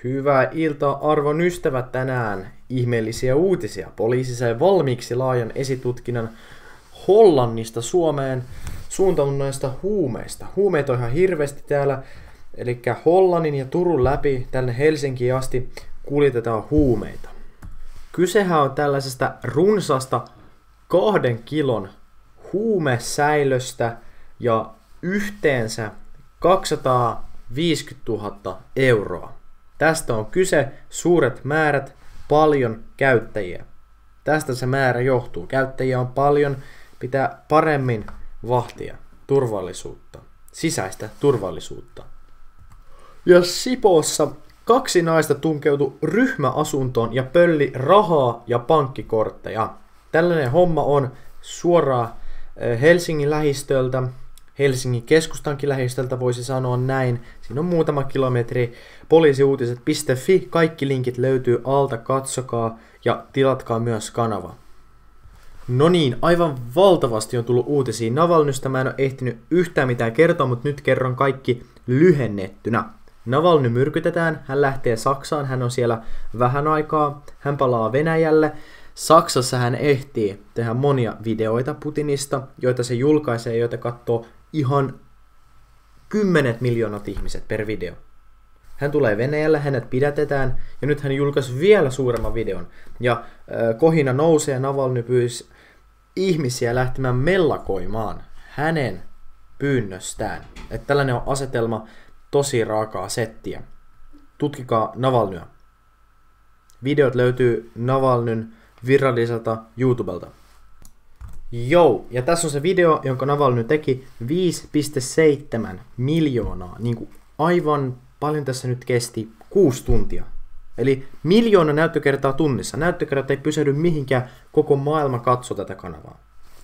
Hyvää iltaa arvon ystävät, tänään ihmeellisiä uutisia. Poliisi sai valmiiksi laajan esitutkinnan Hollannista Suomeen suuntautuneista huumeista. Huumeita on ihan hirveästi täällä, eli Hollannin ja Turun läpi tänne Helsinkiin asti kuljetetaan huumeita. Kysehän on tällaisesta runsaasta 2 kilon huumesäilöstä ja yhteensä 250 000 euroa. Tästä on kyse, suuret määrät, paljon käyttäjiä. Tästä se määrä johtuu. Käyttäjiä on paljon, pitää paremmin vahtia turvallisuutta, sisäistä turvallisuutta. Ja Sipoossa 2 naista tunkeutui ryhmäasuntoon ja pölli rahaa ja pankkikortteja. Tällainen homma on suoraan Helsingin lähistöltä. Helsingin keskustankin lähistöltä voisi sanoa näin. Siinä on muutama kilometri. Poliisiuutiset.fi. Kaikki linkit löytyy alta, katsokaa ja tilatkaa myös kanava. No niin, aivan valtavasti on tullut uutisia Navalnysta. Mä en ole ehtinyt yhtään mitään kertoa, mutta nyt kerron kaikki lyhennettynä. Navalny myrkytetään, hän lähtee Saksaan, hän on siellä vähän aikaa, hän palaa Venäjälle. Saksassa hän ehtii tehdä monia videoita Putinista, joita se julkaisee, joita katsoo ihan 10 miljoonat ihmiset per video. Hän tulee Venäjälle, hänet pidätetään ja nyt hän julkaisi vielä suuremman videon. Ja kohina nousee ja Navalny pyysi ihmisiä lähtemään mellakoimaan hänen pyynnöstään. Että tällainen on asetelma, tosi raakaa settiä. Tutkikaa Navalnyä. Videot löytyy Navalnyn viralliselta YouTubelta. Joo, ja tässä on se video, jonka Navalny teki 5,7 miljoonaa. Niin kuin aivan paljon tässä nyt kesti 6 tuntia. Eli 1 miljoona näyttökertaa tunnissa. Näyttökerrat ei pysähdy mihinkään, koko maailma katsoo tätä kanavaa.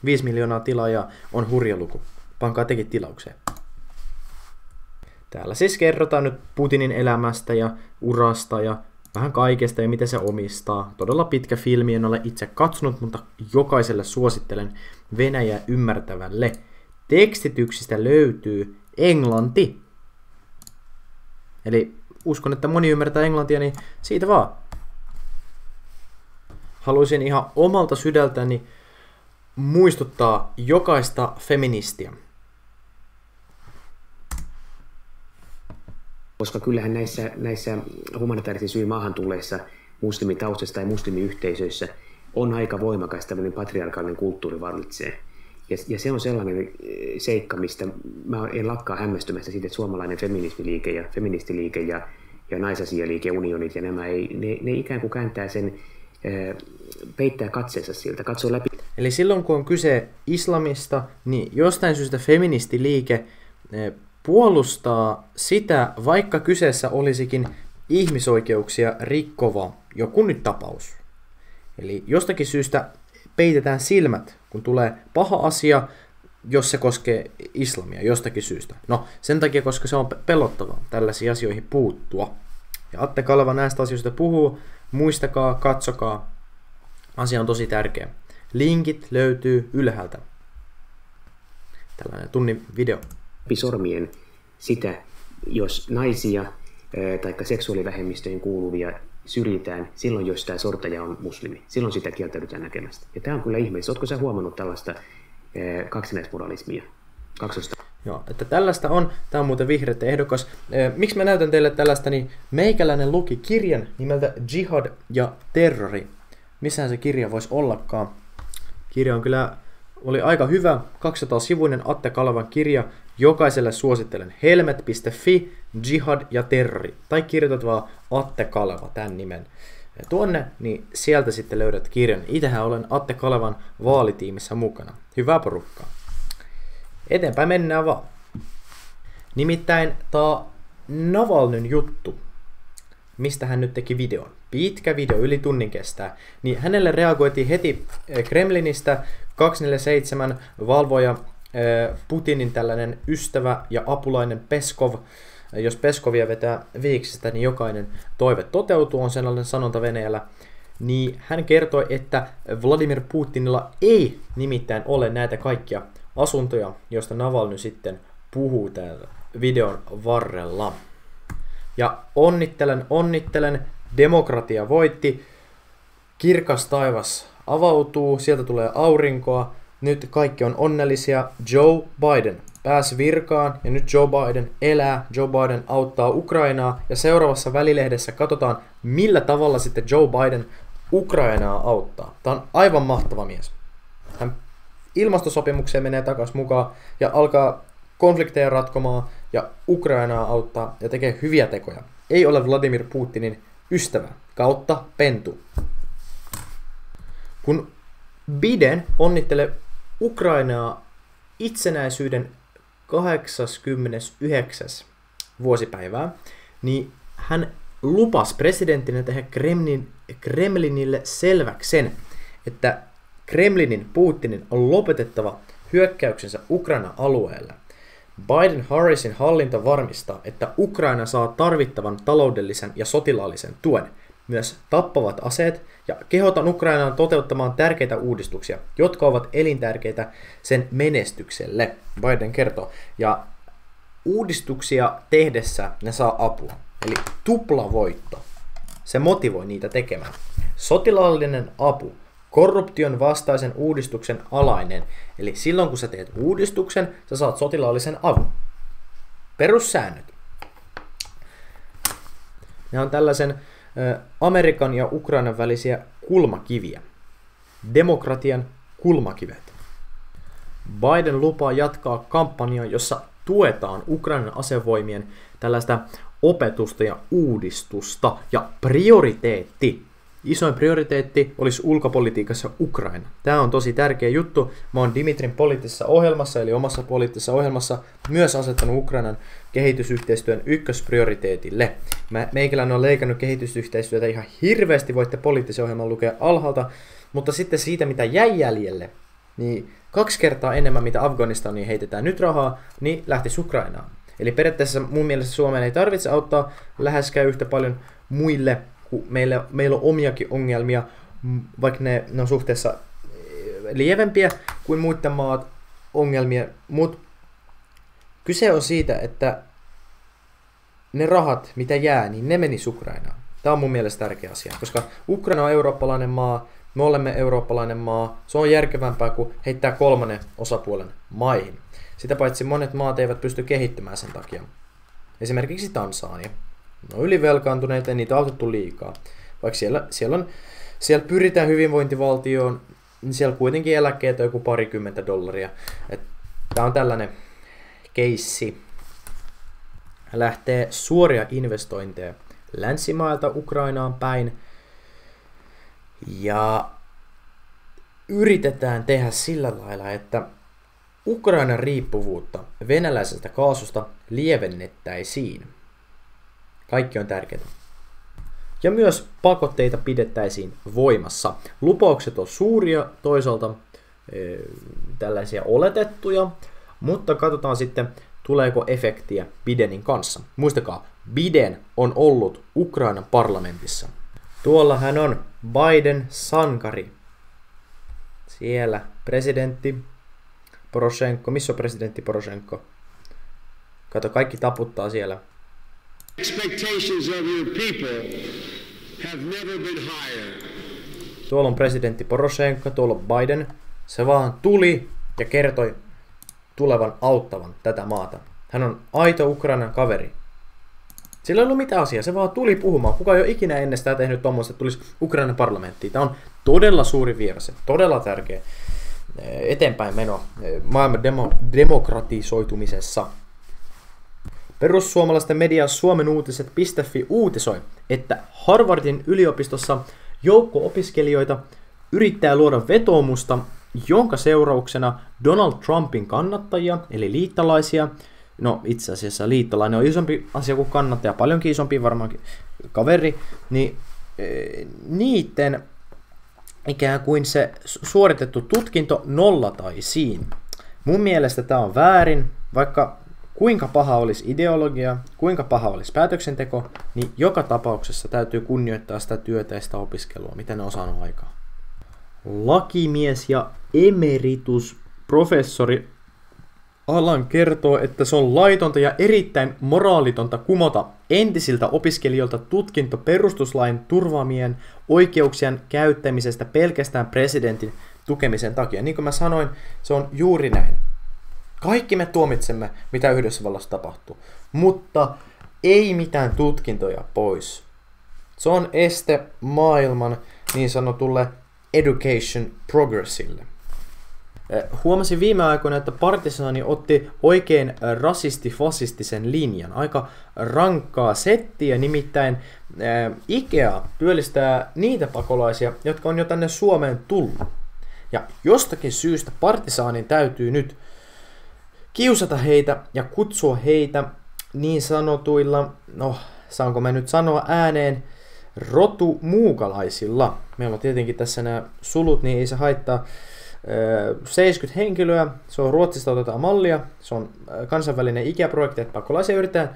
5 miljoonaa tilaajaa on hurja luku. Pankaa tekin tilaukseen. Täällä siis kerrotaan nyt Putinin elämästä ja urasta ja vähän kaikesta ja miten se omistaa. Todella pitkä filmi, en ole itse katsonut, mutta jokaiselle suosittelen Venäjää ymmärtävälle. Tekstityksistä löytyy englanti. Eli uskon, että moni ymmärtää englantia, niin siitä vaan. Haluaisin ihan omalta sydältäni muistuttaa jokaista feministiä. Koska kyllähän näissä humanitaarisen syyn maahan tulleissa muslimitaustassa tai muslimiyhteisöissä on aika voimakas tämmöinen patriarkaalinen kulttuuri vallitsee. Ja se on sellainen seikka, mistä mä en lakkaa hämmästymästä siitä, että suomalainen feminismiliike ja feministiliike ja naisasialiike, unionit ja nämä, ne ikään kuin kääntää sen, peittää katseensa siltä, katsoo läpi. Eli silloin kun on kyse islamista, niin jostain syystä feministiliike puolustaa sitä, vaikka kyseessä olisikin ihmisoikeuksia rikkova joku nyt tapaus. Eli jostakin syystä peitetään silmät, kun tulee paha asia, jos se koskee islamia jostakin syystä. No, sen takia, koska se on pelottavaa tällaisiin asioihin puuttua. Ja Atte Kaleva näistä asioista puhuu, muistakaa, katsokaa. Asia on tosi tärkeä. Linkit löytyy ylhäältä. Tällainen tunnin video. Sormien sitä, jos naisia tai seksuaalivähemmistöihin kuuluvia syrjitään silloin, jos tämä sortaja on muslimi. Silloin sitä kieltäydytään näkemästä. Ja tämä on kyllä ihmeellistä. Oletko sä huomannut tällaista kaksinaismoralismia? Joo, että tällaista on. Tämä on muuten vihreiden ehdokas. Miksi mä näytän teille tällaista, niin meikäläinen luki kirjan nimeltä Jihad ja terrori. Missähän se kirja voisi ollakaan? Kirja on kyllä, oli aika hyvä, 200-sivuinen Atte Kalevan kirja. Jokaiselle suosittelen helmet.fi, Jihad ja terrori. Tai kirjoitat vaan Atte Kaleva, tämän nimen tuonne, niin sieltä sitten löydät kirjan. Itsehän olen Atte Kalevan vaalitiimissä mukana. Hyvää porukkaa. Eteenpäin mennään vaan. Nimittäin tämä Navalnyn juttu, mistä hän nyt teki videon. Pitkä video, yli tunnin kestää. Niin hänelle reagoitiin heti Kremlinistä 247 valvoja, Putinin tällainen ystävä ja apulainen Peskov. Jos Peskovia vetää viiksistä, niin jokainen toive toteutuu, on sellainen sanonta Venäjällä. Niin hän kertoi, että Vladimir Putinilla ei nimittäin ole näitä kaikkia asuntoja, joista Navalny sitten puhuu täällä videon varrella. Ja onnittelen, demokratia voitti, kirkas taivas avautuu, sieltä tulee aurinkoa, nyt kaikki on onnellisia, Joe Biden pääsi virkaan ja nyt Joe Biden elää, Joe Biden auttaa Ukrainaa ja seuraavassa välilehdessä katsotaan, millä tavalla sitten Joe Biden Ukrainaa auttaa. Tämä on aivan mahtava mies. Hän ilmastosopimukseen menee takaisin mukaan ja alkaa konflikteja ratkomaan ja Ukrainaa auttaa ja tekee hyviä tekoja. Ei ole Vladimir Putinin ystävä kautta pentu. Kun Biden onnittelee Ukrainaa itsenäisyyden 89. vuosipäivää, niin hän lupasi presidenttinä tehdä Kremlinille selväksi sen, että Kremlinin Putinin on lopetettava hyökkäyksensä Ukrainan alueelle. Biden-Harrisin hallinto varmistaa, että Ukraina saa tarvittavan taloudellisen ja sotilaallisen tuen, myös tappavat aseet, ja kehotan Ukrainaan toteuttamaan tärkeitä uudistuksia, jotka ovat elintärkeitä sen menestykselle, Biden kertoo. Ja uudistuksia tehdessä ne saa apua, eli tuplavoitto. Se motivoi niitä tekemään. Sotilaallinen apu, korruption vastaisen uudistuksen alainen, eli silloin kun sä teet uudistuksen, sä saat sotilaallisen avun. Perussäännöt. Ne on tällaisen Amerikan ja Ukrainan välisiä kulmakiviä. Demokratian kulmakivet. Biden lupaa jatkaa kampanjaa, jossa tuetaan Ukrainan asevoimien tällaista opetusta ja uudistusta. Ja isoin prioriteetti olisi ulkopolitiikassa Ukraina. Tämä on tosi tärkeä juttu. Mä oon Dimitrin poliittisessa ohjelmassa, eli omassa poliittisessa ohjelmassa, myös asettanut Ukrainan kehitysyhteistyön ykkösprioriteetille. Meikäläinen on leikannut kehitysyhteistyötä ihan hirveästi, voitte poliittisen ohjelman lukea alhaalta, mutta sitten siitä, mitä jäi jäljelle, niin 2 kertaa enemmän, mitä Afganistaniin heitetään nyt rahaa, niin lähtisi Ukrainaan. Eli periaatteessa mun mielestä Suomeen ei tarvitse auttaa läheskään yhtä paljon muille, kun meillä on omiakin ongelmia, vaikka ne on suhteessa lievempiä kuin muiden maat ongelmia, mutta kyse on siitä, että ne rahat, mitä jää, niin ne meni Ukrainaan. Tämä on mun mielestä tärkeä asia, koska Ukraina on eurooppalainen maa, me olemme eurooppalainen maa, se on järkevämpää kuin heittää 3. osapuolen maihin. Sitä paitsi monet maat eivät pysty kehittymään sen takia. Esimerkiksi Tansania. Ne on ylivelkaantuneita ja niitä on autettu liikaa. Vaikka siellä pyritään hyvinvointivaltioon, niin siellä kuitenkin eläkkeet on joku $20. Tämä on tällainen keissi. Lähtee suoria investointeja länsimailta Ukrainaan päin. Ja yritetään tehdä sillä lailla, että Ukrainan riippuvuutta venäläisestä kaasusta lievennettäisiin. Kaikki on tärkeää. Ja myös pakotteita pidettäisiin voimassa. Lupaukset on suuria, toisaalta tällaisia oletettuja, mutta katsotaan sitten, tuleeko efektiä Bidenin kanssa. Muistakaa, Biden on ollut Ukrainan parlamentissa. Tuolla hän on Biden sankari. Siellä presidentti Poroshenko. Missä on presidentti Poroshenko? Kato, kaikki taputtaa siellä. Tuolla on presidentti Poroshenko, tuolla on Biden. Se vaan tuli ja kertoi tulevan auttavan tätä maata. Hän on aito Ukrainan kaveri. Sillä ei ollut mitään asiaa, se vaan tuli puhumaan. Kuka ei ole ikinä ennestään tehnyt tuommoista, että tulisi Ukrainan parlamenttiin. Tämä on todella suuri vieras, todella tärkeä eteenpäin meno maailman demokratisoitumisessa. Perussuomalaisten media suomenuutiset.fi uutisoi, että Harvardin yliopistossa joukko opiskelijoita yrittää luoda vetoomusta, jonka seurauksena Donald Trumpin kannattajia, eli liittolaisia, no itse asiassa liittolainen on isompi asia kuin kannattaja, paljonkin isompi varmaankin kaveri, niin niiden ikään kuin se suoritettu tutkinto nollataisiin. Mun mielestä tämä on väärin, vaikka kuinka paha olisi ideologia, kuinka paha olisi päätöksenteko, niin joka tapauksessa täytyy kunnioittaa sitä työtä ja sitä opiskelua, mitä ne on saanut aikaa. Lakimies ja emeritusprofessori Alan kertoo, että se on laitonta ja erittäin moraalitonta kumota entisiltä opiskelijoilta tutkinto perustuslain turvaamien oikeuksien käyttämisestä pelkästään presidentin tukemisen takia. Niin kuin mä sanoin, se on juuri näin. Kaikki me tuomitsemme, mitä Yhdysvallassa tapahtuu, mutta ei mitään tutkintoja pois. Se on este maailman niin sanotulle education progressille. Huomasin viime aikoina, että Partisaani otti oikein rasisti-fasistisen linjan. Aika rankkaa settiä, nimittäin IKEA työllistää niitä pakolaisia, jotka on jo tänne Suomeen tullut. Ja jostakin syystä Partisaanin täytyy nyt kiusata heitä ja kutsua heitä niin sanotuilla, no saanko mä nyt sanoa ääneen, rotumuukalaisilla. Meillä on tietenkin tässä nämä sulut, niin ei se haittaa. 70 henkilöä, se on Ruotsista otetaan mallia, se on kansainvälinen IKEA-projekti, että pakolaisia yritetään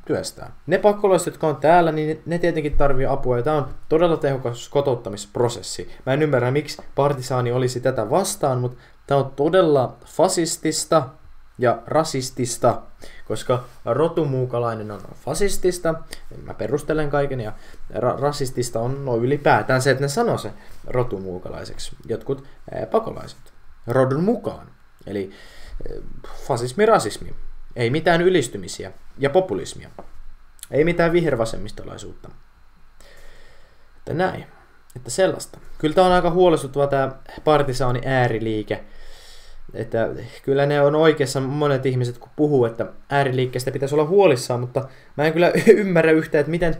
työstää. Ne pakolaiset, jotka on täällä, niin ne tietenkin tarvii apua, ja tämä on todella tehokas kotouttamisprosessi. Mä en ymmärrä, miksi Partisaani olisi tätä vastaan, mutta tämä on todella fasistista ja rasistista, koska rotumuukalainen on fasistista, mä perustelen kaiken, ja rasistista on ylipäätään se, että ne sanoo se rotumuukalaiseksi, jotkut pakolaiset, rodun mukaan, eli fasismi, rasismi, ei mitään ylistymisiä ja populismia, ei mitään vihervasemmistolaisuutta, että näin, että sellaista. Kyllä tämä on aika huolestuttava tämä Partisaani ääriliike, että kyllä ne on oikeassa monet ihmiset, kun puhuu, että ääriliikkeestä pitäisi olla huolissaan, mutta mä en kyllä ymmärrä yhtään, että miten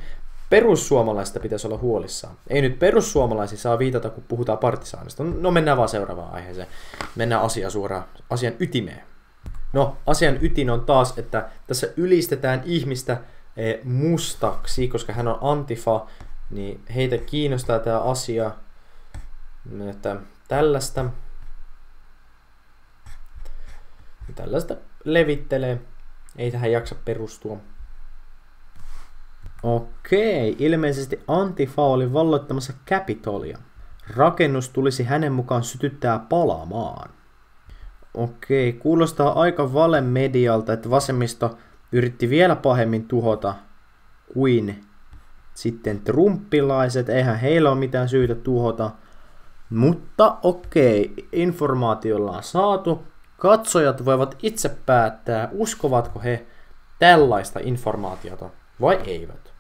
perussuomalaista pitäisi olla huolissaan. Ei nyt perussuomalaisia saa viitata, kun puhutaan Partisaanista. No mennään vaan seuraavaan aiheeseen. Mennään asian ytimeen. No, asian ydin on taas, että tässä ylistetään ihmistä mustaksi, koska hän on antifa, niin heitä kiinnostaa tämä asia, että tällaista levittelee. Ei tähän jaksa perustua. Okei, ilmeisesti Antifa oli valloittamassa Capitolia. Rakennus tulisi hänen mukaan sytyttää palamaan. Okei, kuulostaa aika valemedialta, että vasemmisto yritti vielä pahemmin tuhota kuin sitten trumpilaiset. Eihän heillä ole mitään syytä tuhota. Mutta okei, informaatiolla on saatu. Katsojat voivat itse päättää, uskovatko he tällaista informaatiota vai eivät.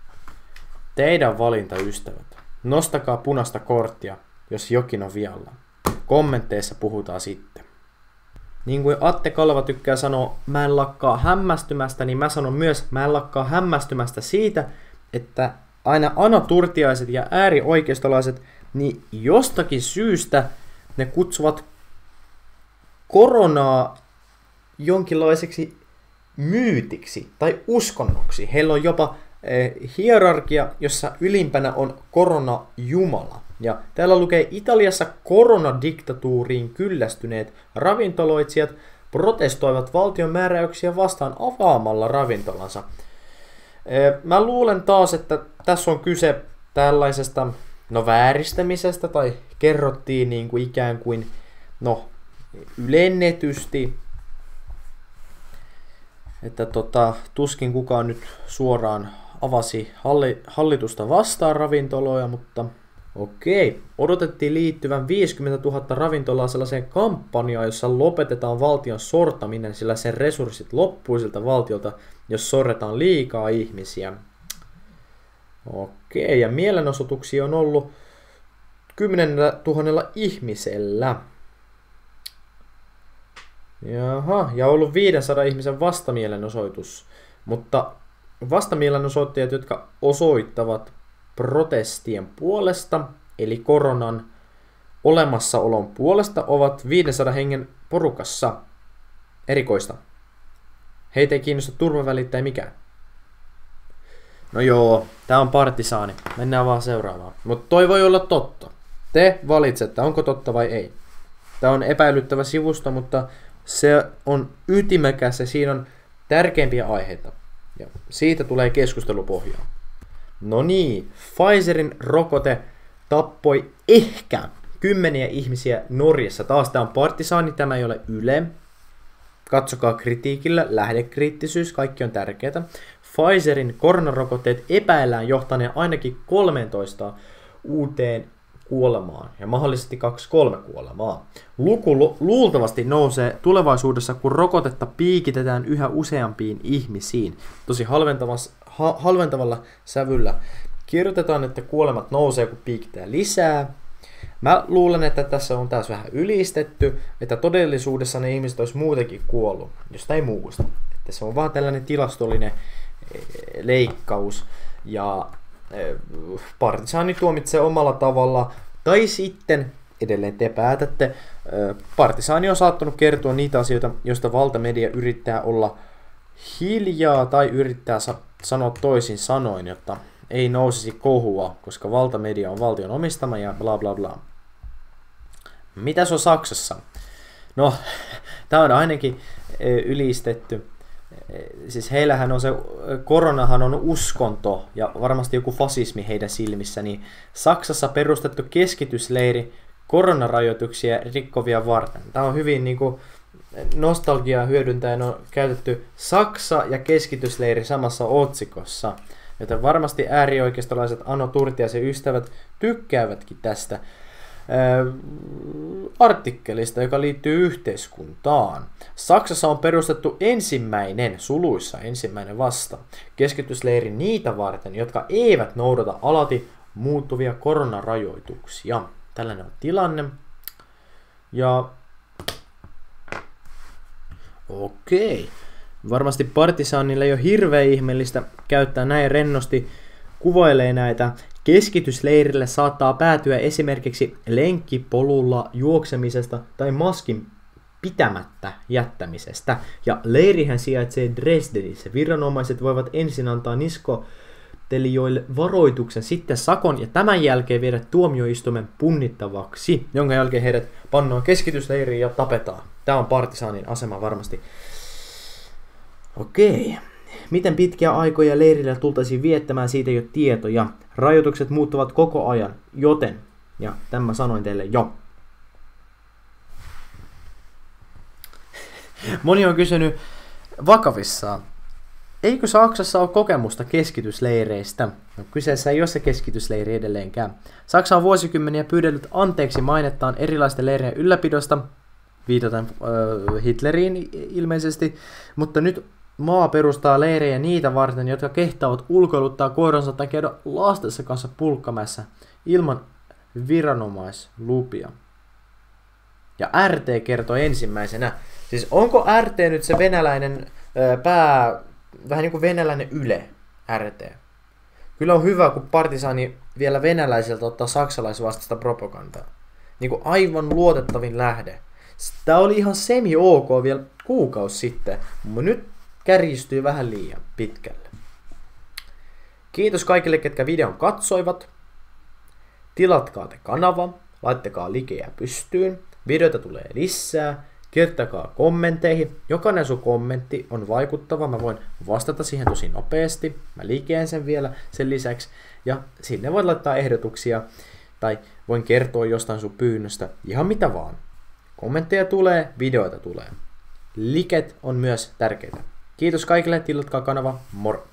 Teidän valinta, ystävät. Nostakaa punaista korttia, jos jokin on vialla. Kommenteissa puhutaan sitten. Niin kuin Atte Kaleva tykkää sanoa, mä en lakkaa hämmästymästä, niin mä sanon myös, mä en lakkaa hämmästymästä siitä, että aina Ana Turtiaiset ja äärioikeistolaiset, niin jostakin syystä ne kutsuvat koronaa jonkinlaiseksi myytiksi tai uskonnoksi. Heillä on jopa hierarkia, jossa ylimpänä on korona-jumala. Ja täällä lukee Italiassa koronadiktatuuriin kyllästyneet ravintoloitsijat protestoivat valtion määräyksiä vastaan avaamalla ravintolansa. Mä luulen taas, että tässä on kyse tällaisesta vääristämisestä tai kerrottiin niin kuin ikään kuin ylennetysti, että tuskin kukaan nyt suoraan avasi hallitusta vastaan ravintoloja, mutta okei. Odotettiin liittyvän 50 000 ravintolaa sellaiseen kampanjaan, jossa lopetetaan valtion sortaminen, sillä sen resurssit loppuu siltä valtiolta, jos sorretaan liikaa ihmisiä. Okei, ja mielenosoituksia on ollut 10 000 ihmisellä. Jaha, ja on ollut 500 ihmisen vastamielenosoitus. Mutta vastamielenosoittajat, jotka osoittavat protestien puolesta, eli koronan olemassaolon puolesta, ovat 500 hengen porukassa. Erikoista. Heitä ei kiinnosta turvavälit tai mikään. No joo, tää on Partisaani. Mennään vaan seuraavaan. Mutta toi voi olla totta. Te valitsette, onko totta vai ei. Tää on epäilyttävä sivusto, mutta se on ytimekäs ja siinä on tärkeimpiä aiheita. Ja siitä tulee keskustelupohjaa. No niin, Pfizerin rokote tappoi ehkä 10 ihmisiä Norjassa. Taas tämä on Partisaani, tämä ei ole Yle. Katsokaa kritiikillä, lähdekriittisyys, kaikki on tärkeää. Pfizerin koronarokotteet epäillään johtaneen ainakin 13 uuteen kuolemaan ja mahdollisesti 2-3 kuolemaa. Luku luultavasti nousee tulevaisuudessa, kun rokotetta piikitetään yhä useampiin ihmisiin. Tosi halventavalla sävyllä kirjoitetaan, että kuolemat nousee, kun piikitetään lisää. Mä luulen, että tässä on taas vähän ylistetty, että todellisuudessa ne ihmiset olisi muutenkin kuollut, josta ei muusta. Että se on vaan tällainen tilastollinen leikkaus ja partisaani tuomitsee omalla tavalla, tai sitten edelleen te päätätte, partisaani on saattanut kertoa niitä asioita, joista valtamedia yrittää olla hiljaa tai yrittää sanoa toisin sanoin, jotta ei nousisi kohua, koska valtamedia on valtion omistama ja bla bla bla. Mitäs on Saksassa? No, tää on ainakin ylistetty. Siis heillähän on se, koronahan on uskonto ja varmasti joku fasismi heidän silmissä, niin Saksassa perustettu keskitysleiri koronarajoituksia rikkovia varten. Tämä on hyvin niinku nostalgiaa hyödyntäen on käytetty Saksa ja keskitysleiri samassa otsikossa, joten varmasti äärioikeistolaiset Ano Turtiaisen ystävät tykkäävätkin tästä artikkelista, joka liittyy yhteiskuntaan. Saksassa on perustettu ensimmäinen vasta keskitysleiri niitä varten, jotka eivät noudata alati muuttuvia koronarajoituksia. Tällainen on tilanne. Ja okei. Varmasti partisaanille ei ole hirveän ihmeellistä käyttää näin rennosti kuvailee näitä. Keskitysleirille saattaa päätyä esimerkiksi lenkkipolulla juoksemisesta tai maskin pitämättä jättämisestä. Ja leirihän sijaitsee Dresdenissä. Viranomaiset voivat ensin antaa niskotelijoille varoituksen, sitten sakon ja tämän jälkeen viedä tuomioistuimen punnittavaksi, jonka jälkeen heidät pannaan keskitysleiriin ja tapetaan. Tämä on partisaanin asema varmasti. Okei. Miten pitkiä aikoja leirillä tultaisiin viettämään, siitä ei ole tietoja. Rajoitukset muuttuvat koko ajan, joten, ja tämän sanoin teille jo. Moni on kysynyt vakavissaan, eikö Saksassa ole kokemusta keskitysleireistä? No, kyseessä ei ole se keskitysleiri edelleenkään. Saksa on vuosikymmeniä pyydellyt anteeksi mainettaan erilaisten leirien ylläpidosta, viitaten Hitleriin ilmeisesti, mutta nyt maa perustaa leirejä niitä varten, jotka kehtaavat ulkoiluttaa koiransa tai käydä lastensa kanssa pulkkamässä ilman viranomaislupia. Ja RT kertoi ensimmäisenä. Siis onko RT nyt se venäläinen vähän niin kuin venäläinen Yle, RT? Kyllä on hyvä, kun partisaani vielä venäläiseltä ottaa saksalaisvastaista propagandaa. Niin kuin aivan luotettavin lähde. Tämä oli ihan semi-ok vielä kuukausi sitten, mutta nyt kärjistyy vähän liian pitkälle. Kiitos kaikille, ketkä videon katsoivat. Tilatkaa te kanava, laittakaa likejä pystyyn. Videoita tulee lisää. Kirjoittakaa kommentteihin. Jokainen sun kommentti on vaikuttava. Mä voin vastata siihen tosi nopeasti. Mä likeen sen vielä sen lisäksi. Ja sinne voit laittaa ehdotuksia. Tai voin kertoa jostain sun pyynnöstä. Ihan mitä vaan. Kommentteja tulee, videoita tulee. Liket on myös tärkeitä. Kiitos kaikille, tilatkaa kanava, moro!